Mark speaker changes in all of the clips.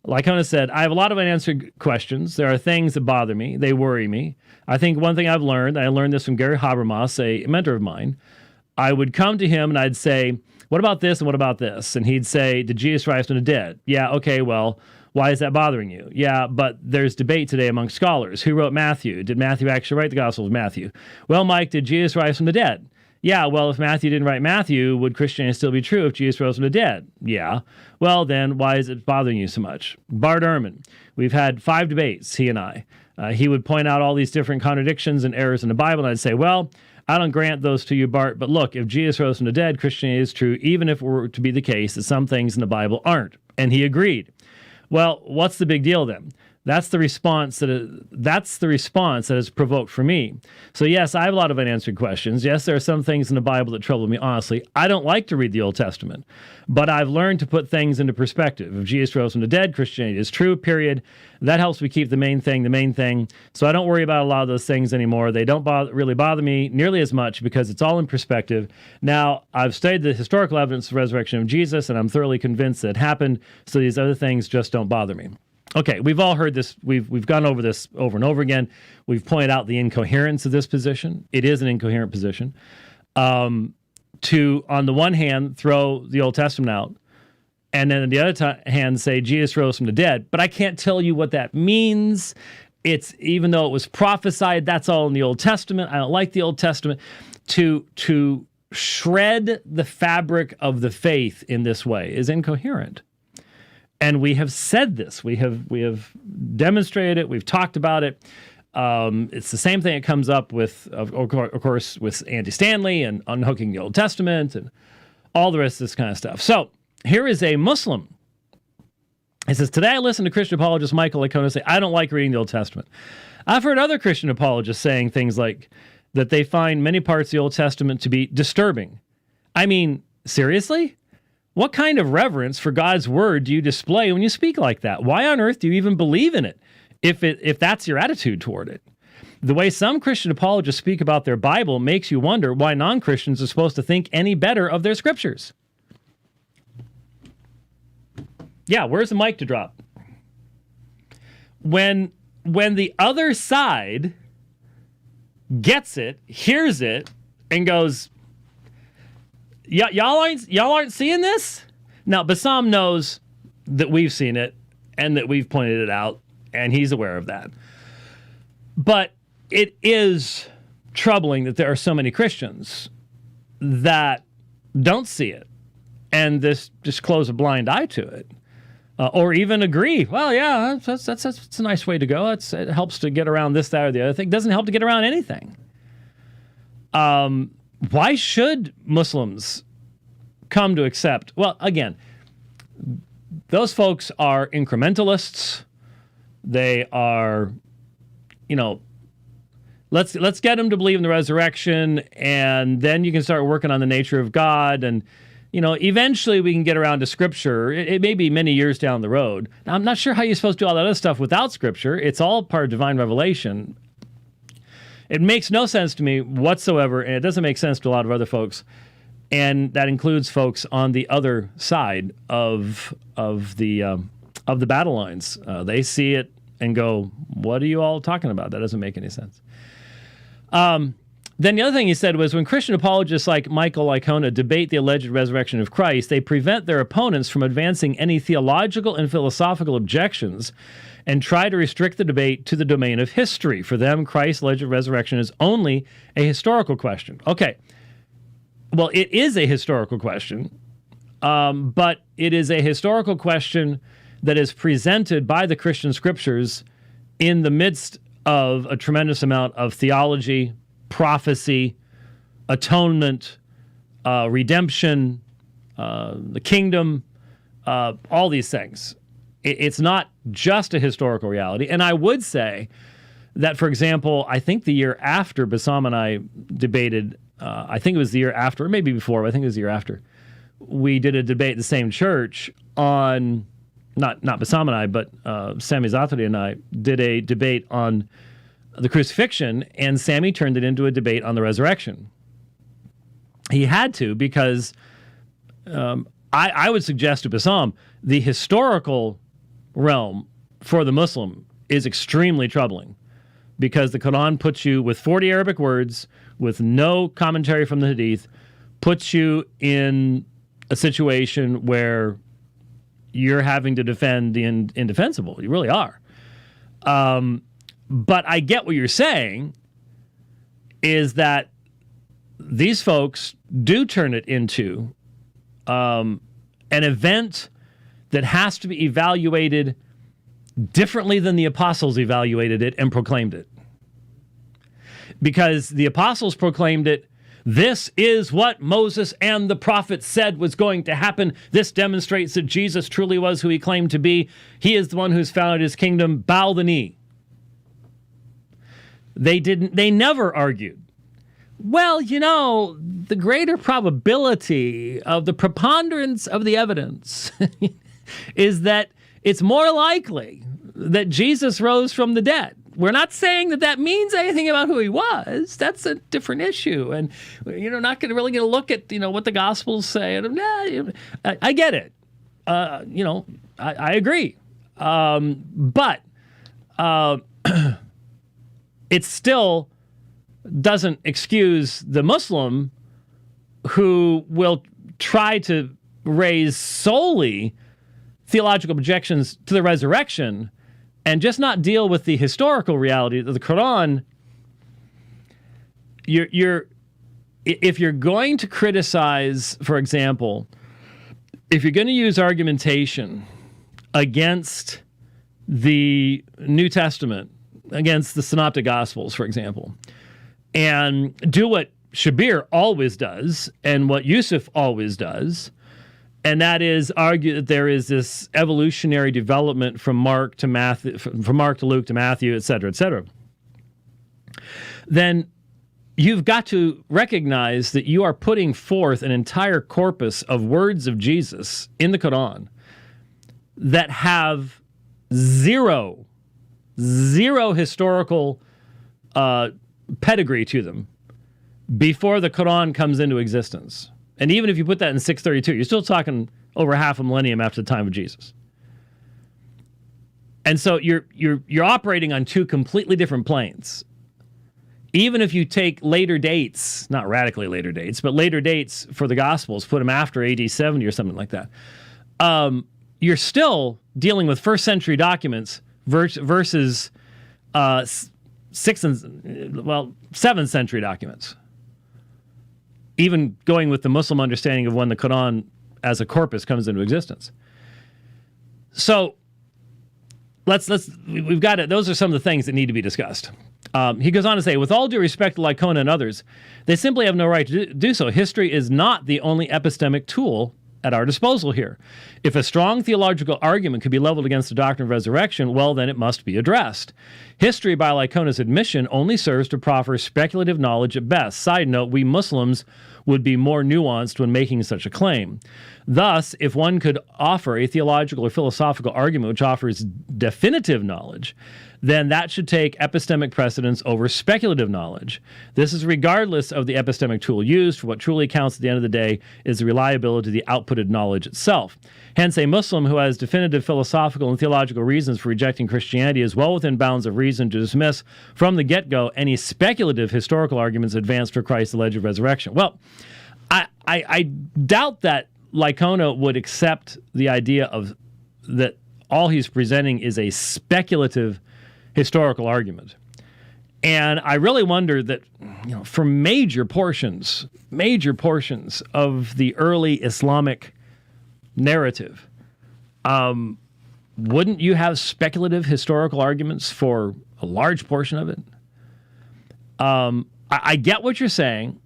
Speaker 1: Lycona said, I have a lot of unanswered questions. There are things that bother me. They worry me. I think one thing I've learned, and I learned this from Gary Habermas, a mentor of mine, I would come to him and I'd say, what about this and what about this? And he'd say, did Jesus rise from the dead? Yeah, okay, well, why is that bothering you? Yeah, but there's debate today among scholars. Who wrote Matthew? Did Matthew actually write the Gospel of Matthew? Well, Mike, did Jesus rise from the dead? Yeah, well, if Matthew didn't write Matthew, would Christianity still be true if Jesus rose from the dead? Yeah. Well, then, why is it bothering you so much? Bart Ehrman, we've had 5 debates, he and I. He would point out all these different contradictions and errors in the Bible, and I'd say, well, I don't grant those to you, Bart, but look, if Jesus rose from the dead, Christianity is true, even if it were to be the case that some things in the Bible aren't. And he agreed. Well, what's the big deal then? That's the response that is provoked for me. So yes, I have a lot of unanswered questions. Yes, there are some things in the Bible that trouble me, honestly. I don't like to read the Old Testament, but I've learned to put things into perspective. If Jesus rose from the dead, Christianity is true, period. That helps me keep the main thing. So I don't worry about a lot of those things anymore. They don't really bother me nearly as much because it's all in perspective. Now, I've studied the historical evidence of the resurrection of Jesus, and I'm thoroughly convinced that it happened, so these other things just don't bother me. Okay, we've all heard this. We've gone over this over and over again. We've pointed out the incoherence of this position. It is an incoherent position. To, on the one hand, throw the Old Testament out, and then on the other hand, say Jesus rose from the dead. But I can't tell you what that means. It's, even though it was prophesied, that's all in the Old Testament. I don't like the Old Testament. To shred the fabric of the faith in this way is incoherent. And we have said this. We have demonstrated it. We've talked about it. It's the same thing that comes up with, of course, with Andy Stanley and unhooking the Old Testament and all the rest of this kind of stuff. So here is a Muslim. He says, today I listened to Christian apologist Michael Lycona say, I don't like reading the Old Testament. I've heard other Christian apologists saying things like that they find many parts of the Old Testament to be disturbing. I mean, seriously? What kind of reverence for God's word do you display when you speak like that? Why on earth do you even believe in it if that's your attitude toward it? The way some Christian apologists speak about their Bible makes you wonder why non-Christians are supposed to think any better of their scriptures. Yeah, where's the mic to drop? When the other side gets it, hears it, and goes, y'all aren't seeing this? Now, Bassam knows that we've seen it and that we've pointed it out, and he's aware of that. But it is troubling that there are so many Christians that don't see it and just close a blind eye to it. Or even agree, well, yeah, that's a nice way to go. It helps to get around this, that, or the other thing. It doesn't help to get around anything. Why should Muslims come to accept? Well, again, those folks are incrementalists. They are, let's get them to believe in the resurrection, and then you can start working on the nature of God, and eventually we can get around to Scripture. It may be many years down the road. Now, I'm not sure how you're supposed to do all that other stuff without Scripture. It's all part of divine revelation. It makes no sense to me whatsoever, and it doesn't make sense to a lot of other folks, and that includes folks on the other side of the battle lines. They see it and go, "What are you all talking about? That doesn't make any sense." Then the other thing he said was, when Christian apologists like Michael Lycona debate the alleged resurrection of Christ, they prevent their opponents from advancing any theological and philosophical objections and try to restrict the debate to the domain of history. For them, Christ's alleged resurrection is only a historical question. Okay, well, it is a historical question, but it is a historical question that is presented by the Christian scriptures in the midst of a tremendous amount of theology, prophecy, atonement, redemption, the kingdom, all these things. It's not just a historical reality. And I would say that, for example, I think the year after Bassam and I debated, I think it was the year after, or maybe before, but I think it was the year after, we did a debate at the same church on, not Bassam and I, but Bassam Zawadi and I did a debate on the crucifixion, and Sammy turned it into a debate on the resurrection. He had to, because I would suggest to Bassam, the historical realm for the Muslim is extremely troubling, because the Quran puts you with 40 Arabic words, with no commentary from the Hadith, puts you in a situation where you're having to defend the indefensible. You really are. But I get what you're saying, is that these folks do turn it into an event that has to be evaluated differently than the apostles evaluated it and proclaimed it. Because the apostles proclaimed it, this is what Moses and the prophets said was going to happen. This demonstrates that Jesus truly was who he claimed to be. He is the one who's founded his kingdom. Bow the knee. They never argued, well, the greater probability of the preponderance of the evidence is that it's more likely that Jesus rose from the dead. We're not saying that means anything about who he was. That's a different issue. And, not really going to look at, what the Gospels say. And, I get it. I agree. But it still doesn't excuse the Muslim who will try to raise solely theological objections to the resurrection and just not deal with the historical reality of the Quran. If you're going to criticize, for example, if you're going to use argumentation against the New Testament, against the Synoptic Gospels, for example, and do what Shabir always does and what Yusuf always does, and that is argue that there is this evolutionary development from Mark to Matthew, from Mark to Luke to Matthew, et cetera, then you've got to recognize that you are putting forth an entire corpus of words of Jesus in the Quran that have zero historical pedigree to them before the Quran comes into existence. And even if you put that in 632, you're still talking over half a millennium after the time of Jesus. And so you're operating on two completely different planes. Even if you take later dates, not radically later dates, but later dates for the Gospels, put them after AD 70 or something like that, you're still dealing with first century documents versus 7th century documents. Even going with the Muslim understanding of when the Quran as a corpus comes into existence. So we've got it. Those are some of the things that need to be discussed. He goes on to say, with all due respect to Lycona and others, they simply have no right to do so. History is not the only epistemic tool at our disposal here. If a strong theological argument could be leveled against the doctrine of resurrection, well, then it must be addressed. History, by Lycona's admission, only serves to proffer speculative knowledge at best. Side note, we Muslims would be more nuanced when making such a claim. Thus, if one could offer a theological or philosophical argument which offers definitive knowledge, then that should take epistemic precedence over speculative knowledge. This is regardless of the epistemic tool used, for what truly counts at the end of the day is the reliability of the outputted knowledge itself. Hence, a Muslim who has definitive philosophical and theological reasons for rejecting Christianity is well within bounds of reason to dismiss from the get-go any speculative historical arguments advanced for Christ's alleged resurrection. Well, I doubt that Lycona would accept the idea of that all he's presenting is a speculative historical argument. And I really wonder that, for major portions of the early Islamic narrative, wouldn't you have speculative historical arguments for a large portion of it? I get what you're saying,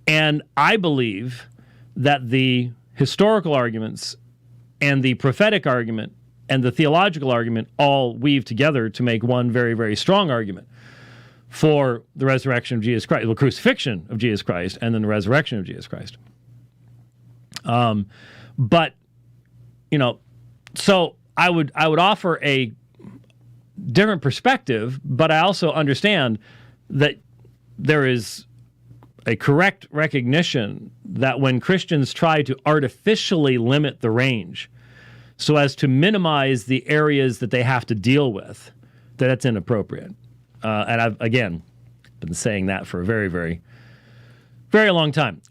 Speaker 1: and I believe that the historical arguments and the prophetic argument and the theological argument all weave together to make one very, very strong argument for the resurrection of Jesus Christ, the crucifixion of Jesus Christ, and then the resurrection of Jesus Christ. But, so I would offer a different perspective, but I also understand that there is a correct recognition that when Christians try to artificially limit the range so as to minimize the areas that they have to deal with, that's inappropriate. And I've, again, been saying that for a very, very, very long time.